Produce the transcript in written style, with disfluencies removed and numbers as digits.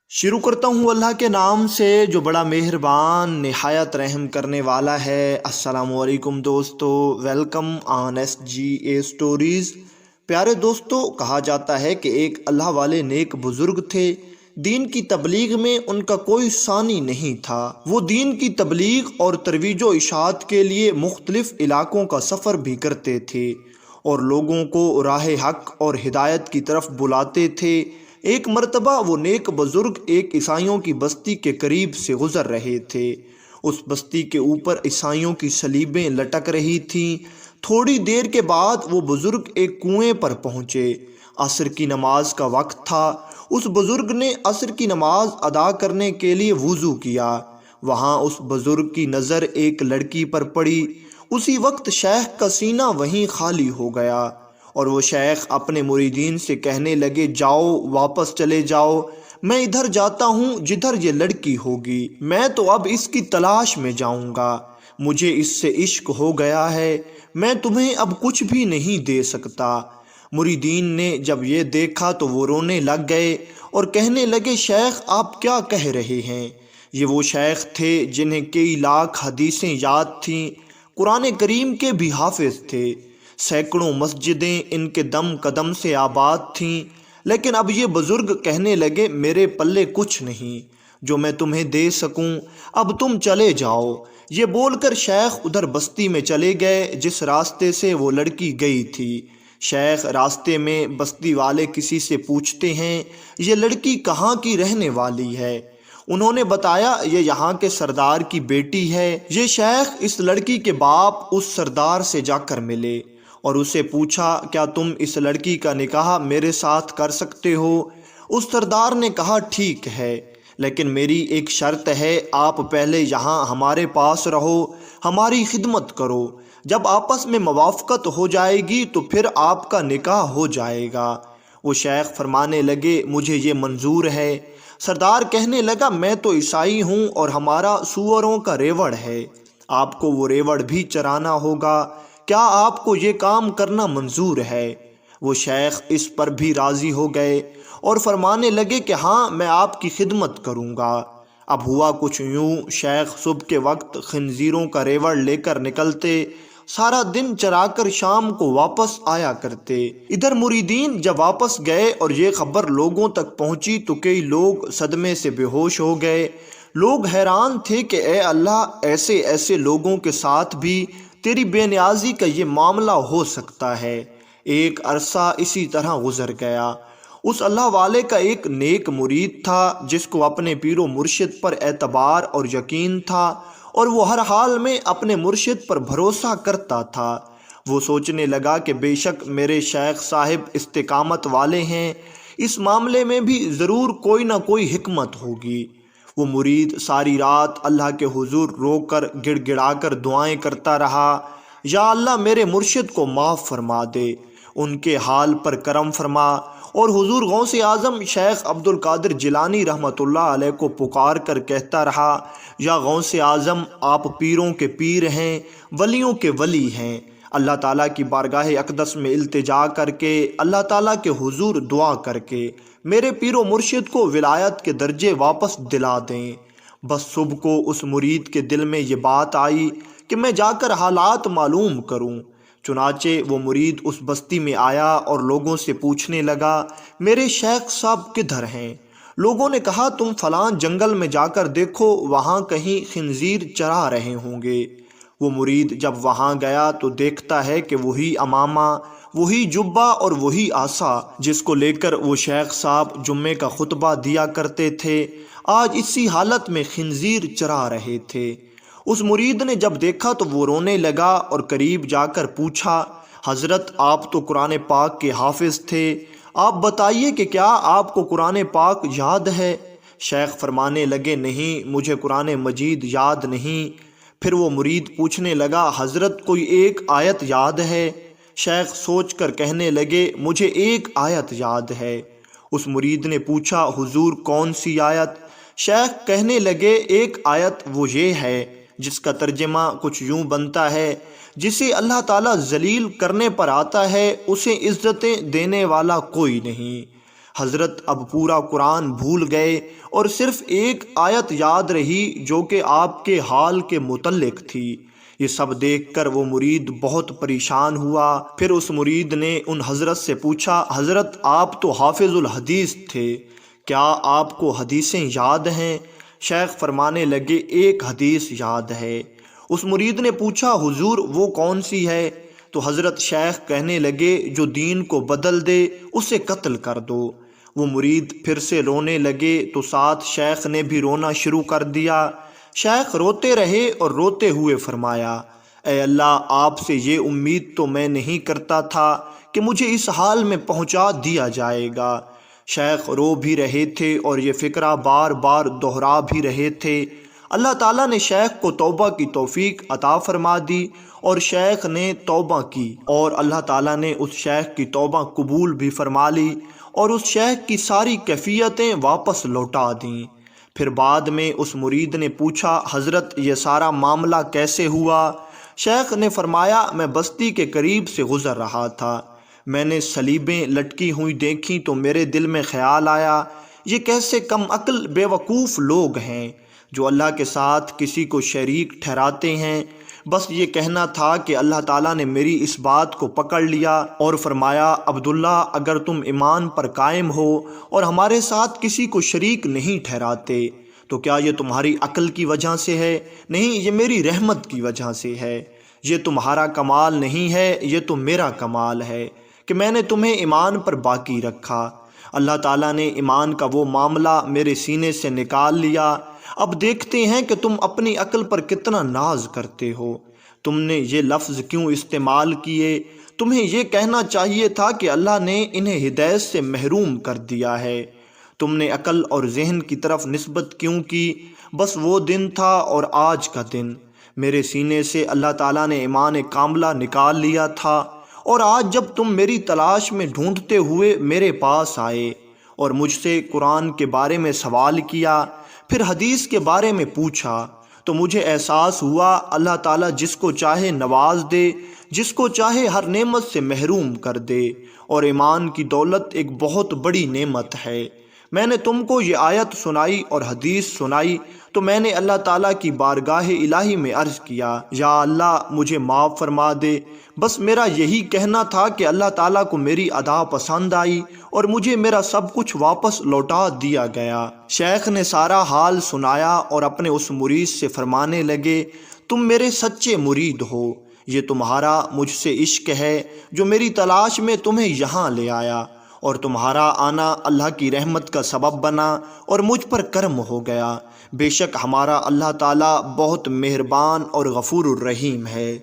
شروع کرتا ہوں اللہ کے نام سے جو بڑا مہربان نہایت رحم کرنے والا ہے۔ السلام علیکم دوستو، welcome on S G A stories. پیارے دوستو، کہا جاتا ہے کہ ایک اللہ والے نیک بزرگ تھے۔ دین کی تبلیغ میں ان کا کوئی ثانی نہیں تھا۔ وہ دین کی تبلیغ اور ترویج و اشاعت کے لیے مختلف علاقوں کا سفر بھی کرتے تھے اور لوگوں کو راہ حق اور ہدایت کی طرف بلاتے تھے۔ ایک مرتبہ وہ نیک بزرگ ایک عیسائیوں کی بستی کے قریب سے گزر رہے تھے۔ اس بستی کے اوپر عیسائیوں کی صلیبیں لٹک رہی تھیں۔ تھوڑی دیر کے بعد وہ بزرگ ایک کنویں پر پہنچے۔ عصر کی نماز کا وقت تھا۔ اس بزرگ نے عصر کی نماز ادا کرنے کے لیے وضو کیا۔ وہاں اس بزرگ کی نظر ایک لڑکی پر پڑی۔ اسی وقت شیخ کا سینہ وہیں خالی ہو گیا اور وہ شیخ اپنے مریدین سے کہنے لگے، جاؤ، واپس چلے جاؤ، میں ادھر جاتا ہوں جدھر یہ لڑکی ہوگی۔ میں تو اب اس کی تلاش میں جاؤں گا۔ مجھے اس سے عشق ہو گیا ہے۔ میں تمہیں اب کچھ بھی نہیں دے سکتا۔ مریدین نے جب یہ دیکھا تو وہ رونے لگ گئے اور کہنے لگے، شیخ آپ کیا کہہ رہے ہیں؟ یہ وہ شیخ تھے جنہیں کئی لاکھ حدیثیں یاد تھیں، قرآن کریم کے بھی حافظ تھے، سینکڑوں مسجدیں ان کے دم قدم سے آباد تھیں، لیکن اب یہ بزرگ کہنے لگے، میرے پلے کچھ نہیں جو میں تمہیں دے سکوں، اب تم چلے جاؤ۔ یہ بول کر شیخ ادھر بستی میں چلے گئے جس راستے سے وہ لڑکی گئی تھی۔ شیخ راستے میں بستی والے کسی سے پوچھتے ہیں، یہ لڑکی کہاں کی رہنے والی ہے؟ انہوں نے بتایا، یہ یہاں کے سردار کی بیٹی ہے۔ یہ شیخ اس لڑکی کے باپ اس سردار سے جا کر ملے اور اسے پوچھا، کیا تم اس لڑکی کا نکاح میرے ساتھ کر سکتے ہو؟ اس سردار نے کہا، ٹھیک ہے، لیکن میری ایک شرط ہے، آپ پہلے یہاں ہمارے پاس رہو، ہماری خدمت کرو، جب آپس میں موافقت ہو جائے گی تو پھر آپ کا نکاح ہو جائے گا۔ وہ شیخ فرمانے لگے، مجھے یہ منظور ہے۔ سردار کہنے لگا، میں تو عیسائی ہوں اور ہمارا سوروں کا ریوڑ ہے، آپ کو وہ ریوڑ بھی چرانا ہوگا، کیا آپ کو یہ کام کرنا منظور ہے؟ وہ شیخ اس پر بھی راضی ہو گئے اور فرمانے لگے کہ ہاں، میں آپ کی خدمت کروں گا۔ اب ہوا کچھ یوں، شیخ صبح کے وقت خنزیروں کا ریوڑ لے کر نکلتے، سارا دن چرا کر شام کو واپس آیا کرتے۔ ادھر مریدین جب واپس گئے اور یہ خبر لوگوں تک پہنچی تو کئی لوگ صدمے سے بے ہوش ہو گئے۔ لوگ حیران تھے کہ اے اللہ، ایسے ایسے لوگوں کے ساتھ بھی تیری بے نیازی کا یہ معاملہ ہو سکتا ہے۔ ایک عرصہ اسی طرح گزر گیا۔ اس اللہ والے کا ایک نیک مرید تھا جس کو اپنے پیر و مرشد پر اعتبار اور یقین تھا اور وہ ہر حال میں اپنے مرشد پر بھروسہ کرتا تھا۔ وہ سوچنے لگا کہ بے شک میرے شیخ صاحب استقامت والے ہیں، اس معاملے میں بھی ضرور کوئی نہ کوئی حکمت ہوگی۔ وہ مرید ساری رات اللہ کے حضور رو کر گڑ گڑا کر دعائیں کرتا رہا، یا اللہ میرے مرشد کو معاف فرما دے، ان کے حال پر کرم فرما۔ اور حضور غوث اعظم شیخ عبد القادر جیلانی رحمۃ اللہ علیہ کو پکار کر کہتا رہا، یا غوث اعظم، آپ پیروں کے پیر ہیں، ولیوں کے ولی ہیں، اللہ تعالیٰ کی بارگاہ اقدس میں التجا کر کے، اللہ تعالیٰ کے حضور دعا کر کے میرے پیر و مرشد کو ولایت کے درجے واپس دلا دیں۔ بس صبح کو اس مرید کے دل میں یہ بات آئی کہ میں جا کر حالات معلوم کروں۔ چنانچہ وہ مرید اس بستی میں آیا اور لوگوں سے پوچھنے لگا، میرے شیخ صاحب کدھر ہیں؟ لوگوں نے کہا، تم فلاں جنگل میں جا کر دیکھو، وہاں کہیں خنزیر چرا رہے ہوں گے۔ وہ مرید جب وہاں گیا تو دیکھتا ہے کہ وہی امامہ، وہی جبہ اور وہی عصا جس کو لے کر وہ شیخ صاحب جمعے کا خطبہ دیا کرتے تھے، آج اسی حالت میں خنزیر چرا رہے تھے۔ اس مرید نے جب دیکھا تو وہ رونے لگا اور قریب جا کر پوچھا، حضرت آپ تو قرآن پاک کے حافظ تھے، آپ بتائیے کہ کیا آپ کو قرآن پاک یاد ہے؟ شیخ فرمانے لگے، نہیں، مجھے قرآن مجید یاد نہیں۔ پھر وہ مرید پوچھنے لگا، حضرت کوئی ایک آیت یاد ہے؟ شیخ سوچ کر کہنے لگے، مجھے ایک آیت یاد ہے۔ اس مرید نے پوچھا، حضور کون سی آیت؟ شیخ کہنے لگے، ایک آیت وہ یہ ہے جس کا ترجمہ کچھ یوں بنتا ہے، جسے اللہ تعالیٰ ذلیل کرنے پر آتا ہے اسے عزتیں دینے والا کوئی نہیں۔ حضرت اب پورا قرآن بھول گئے اور صرف ایک آیت یاد رہی جو کہ آپ کے حال کے متعلق تھی۔ یہ سب دیکھ کر وہ مرید بہت پریشان ہوا۔ پھر اس مرید نے ان حضرت سے پوچھا، حضرت آپ تو حافظ الحدیث تھے، کیا آپ کو حدیثیں یاد ہیں؟ شیخ فرمانے لگے، ایک حدیث یاد ہے۔ اس مرید نے پوچھا، حضور وہ کون سی ہے؟ تو حضرت شیخ کہنے لگے، جو دین کو بدل دے اسے قتل کر دو۔ وہ مرید پھر سے رونے لگے تو ساتھ شیخ نے بھی رونا شروع کر دیا۔ شیخ روتے رہے اور روتے ہوئے فرمایا، اے اللہ، آپ سے یہ امید تو میں نہیں کرتا تھا کہ مجھے اس حال میں پہنچا دیا جائے گا۔ شیخ رو بھی رہے تھے اور یہ فکرہ بار بار دہرا بھی رہے تھے۔ اللہ تعالیٰ نے شیخ کو توبہ کی توفیق عطا فرما دی اور شیخ نے توبہ کی، اور اللہ تعالیٰ نے اس شیخ کی توبہ قبول بھی فرما لی اور اس شیخ کی ساری کیفیتیں واپس لوٹا دیں۔ پھر بعد میں اس مرید نے پوچھا، حضرت یہ سارا معاملہ کیسے ہوا؟ شیخ نے فرمایا، میں بستی کے قریب سے گزر رہا تھا، میں نے صلیبیں لٹکی ہوئی دیکھیں تو میرے دل میں خیال آیا، یہ کیسے کم عقل بے وقوف لوگ ہیں جو اللہ کے ساتھ کسی کو شریک ٹھہراتے ہیں۔ بس یہ کہنا تھا کہ اللہ تعالیٰ نے میری اس بات کو پکڑ لیا اور فرمایا، عبداللہ اگر تم ایمان پر قائم ہو اور ہمارے ساتھ کسی کو شریک نہیں ٹھہراتے تو کیا یہ تمہاری عقل کی وجہ سے ہے؟ نہیں، یہ میری رحمت کی وجہ سے ہے۔ یہ تمہارا کمال نہیں ہے، یہ تو میرا کمال ہے کہ میں نے تمہیں ایمان پر باقی رکھا۔ اللہ تعالیٰ نے ایمان کا وہ معاملہ میرے سینے سے نکال لیا۔ اب دیکھتے ہیں کہ تم اپنی عقل پر کتنا ناز کرتے ہو۔ تم نے یہ لفظ کیوں استعمال کیے؟ تمہیں یہ کہنا چاہیے تھا کہ اللہ نے انہیں ہدایت سے محروم کر دیا ہے۔ تم نے عقل اور ذہن کی طرف نسبت کیوں کی؟ بس وہ دن تھا اور آج کا دن، میرے سینے سے اللہ تعالیٰ نے ایمان کاملہ نکال لیا تھا، اور آج جب تم میری تلاش میں ڈھونڈتے ہوئے میرے پاس آئے اور مجھ سے قرآن کے بارے میں سوال کیا، پھر حدیث کے بارے میں پوچھا، تو مجھے احساس ہوا اللہ تعالیٰ جس کو چاہے نواز دے، جس کو چاہے ہر نعمت سے محروم کر دے، اور ایمان کی دولت ایک بہت بڑی نعمت ہے۔ میں نے تم کو یہ آیت سنائی اور حدیث سنائی تو میں نے اللہ تعالیٰ کی بارگاہ الہی میں عرض کیا، یا اللہ مجھے معاف فرما دے۔ بس میرا یہی کہنا تھا کہ اللہ تعالیٰ کو میری ادا پسند آئی اور مجھے میرا سب کچھ واپس لوٹا دیا گیا۔ شیخ نے سارا حال سنایا اور اپنے اس مرید سے فرمانے لگے، تم میرے سچے مرید ہو، یہ تمہارا مجھ سے عشق ہے جو میری تلاش میں تمہیں یہاں لے آیا، اور تمہارا آنا اللہ کی رحمت کا سبب بنا اور مجھ پر کرم ہو گیا۔ بے شک ہمارا اللہ تعالیٰ بہت مہربان اور غفور الرحیم ہے۔